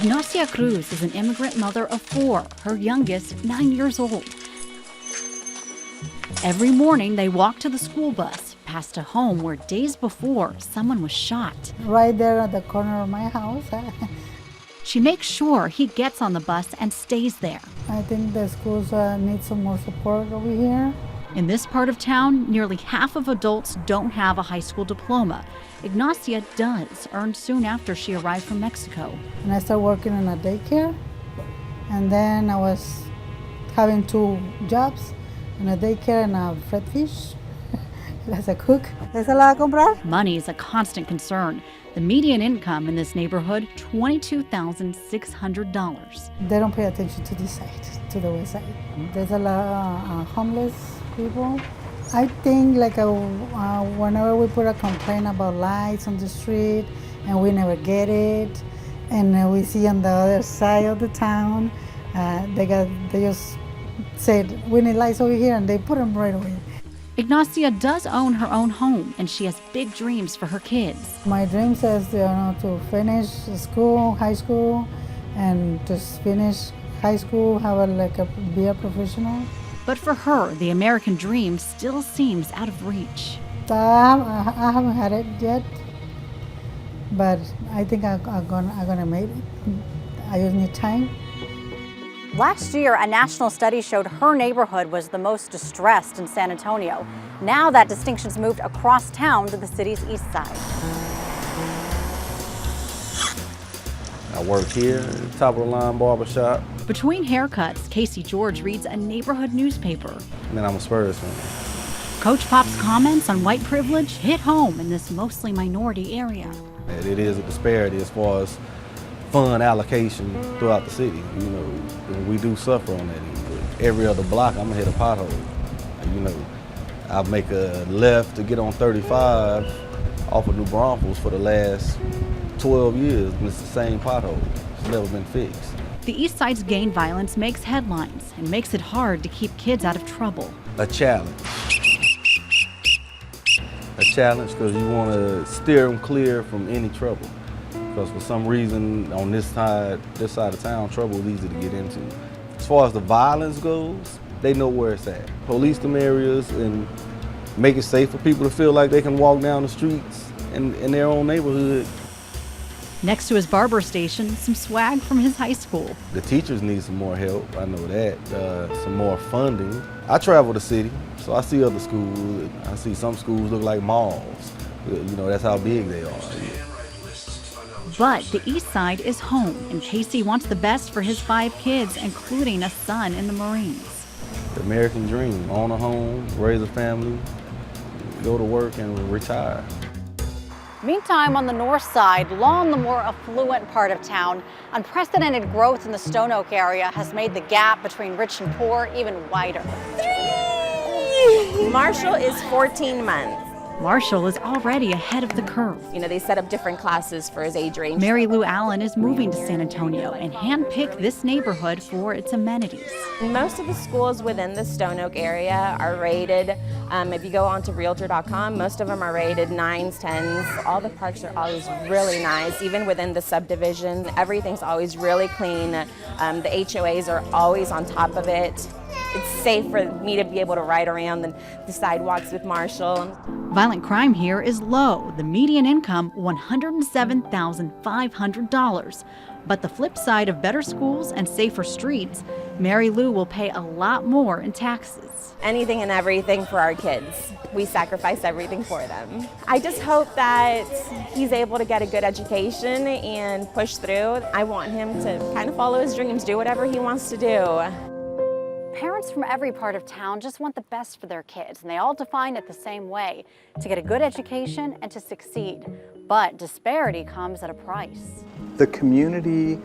Ignacia Cruz is an immigrant mother of 4, her youngest 9 years old. Every morning, they walk to the school bus, past a home where days before, someone was shot. Right there at the corner of my house. She makes sure he gets on the bus and stays there. I think the schools need some more support over here. In this part of town, nearly half of adults don't have a high school diploma. Ignacia does, earned soon after she arrived from Mexico. And I started working in a daycare. And then I was having 2 jobs, in a daycare and a fed fish as a cook. ¿Es la comprar? Money is a constant concern. The median income in this neighborhood, $22,600. They don't pay attention to this side, to the west side. There's a lot of homeless people. I think like whenever we put a complaint about lights on the street and we never get it, and we see on the other side of the town, they just said, we need lights over here, and they put them right away. Ignacia does own her own home, and she has big dreams for her kids. My dream is to finish school, high school, and just finish high school, be a professional. But for her, the American dream still seems out of reach. I haven't had it yet, but I think I'm gonna make it. I just need time. Last year, a national study showed her neighborhood was the most distressed in San Antonio. Now that distinction's moved across town to the city's east side. I work here, top of the line barbershop. Between haircuts, Casey George reads a neighborhood newspaper. And then I'm a Spurs fan. Coach Pop's comments on white privilege hit home in this mostly minority area. It is a disparity as far as fund allocation throughout the city. You know, and we do suffer on that end. But every other block, I'm gonna hit a pothole. You know, I make a left to get on 35 off of New Braunfels for the last 12 years, and it's the same pothole. It's never been fixed. The East Side's gang violence makes headlines and makes it hard to keep kids out of trouble. A challenge. A challenge because you want to steer them clear from any trouble. Because for some reason on this side of town, trouble is easy to get into. As far as the violence goes, they know where it's at. Police them areas and make it safe for people to feel like they can walk down the streets in their own neighborhood. Next to his barber station, some swag from his high school. The teachers need some more help, I know that, some more funding. I travel the city, so I see other schools. I see some schools look like malls. You know, that's how big they are. But the East Side is home, and Casey wants the best for his 5 kids, including a son in the Marines. The American dream, own a home, raise a family, go to work and retire. Meantime, on the north side, along the more affluent part of town, unprecedented growth in the Stone Oak area has made the gap between rich and poor even wider. Marshall is 14 months. Marshall is already ahead of the curve. You know, they set up different classes for his age range. Mary Lou Allen is moving to San Antonio and handpicked this neighborhood for its amenities. Most of the schools within the Stone Oak area are rated, if you go onto Realtor.com, most of them are rated 9s, 10s. All the parks are always really nice, even within the subdivision. Everything's always really clean. The HOAs are always on top of it. It's safe for me to be able to ride around the sidewalks with Marshall. Violent crime here is low. The median income, $107,500. But the flip side of better schools and safer streets, Mary Lou will pay a lot more in taxes. Anything and everything for our kids. We sacrifice everything for them. I just hope that he's able to get a good education and push through. I want him to kind of follow his dreams, do whatever he wants to do. Parents from every part of town just want the best for their kids, and they all define it the same way, to get a good education and to succeed. But disparity comes at a price. The community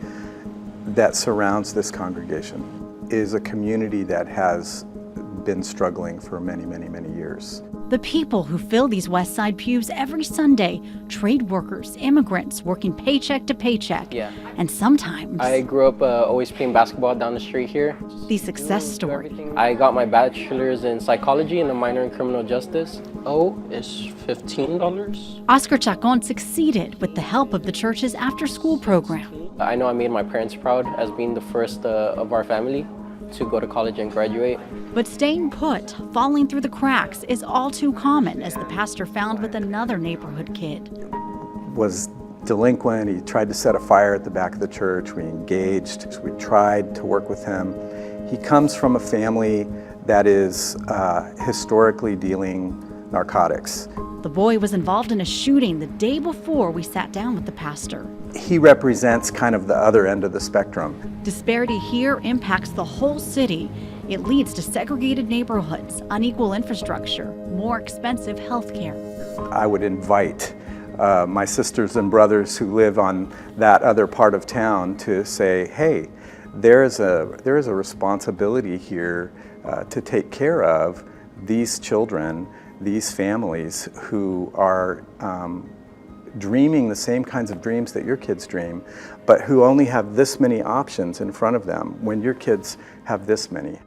that surrounds this congregation is a community that has been struggling for many, many, many years. The people who fill these West Side pews every Sunday, trade workers, immigrants working paycheck to paycheck. Yeah. And sometimes I grew up always playing basketball down the street here. the success story. I got my bachelor's in psychology and a minor in criminal justice. O is $15. Oscar Chacon succeeded with the help of the church's after-school program. I know I made my parents proud as being the first of our family to go to college and graduate. But staying put, falling through the cracks, is all too common, as the pastor found with another neighborhood kid. Was delinquent. He tried to set a fire at the back of the church. We engaged. We tried to work with him. He comes from a family that is historically dealing narcotics. The boy was involved in a shooting the day before we sat down with the pastor. He represents kind of the other end of the spectrum. Disparity here impacts the whole city. It leads to segregated neighborhoods, unequal infrastructure, more expensive health care. I would invite my sisters and brothers who live on that other part of town to say, hey, there is a responsibility here to take care of these children, these families who are dreaming the same kinds of dreams that your kids dream, but who only have this many options in front of them when your kids have this many.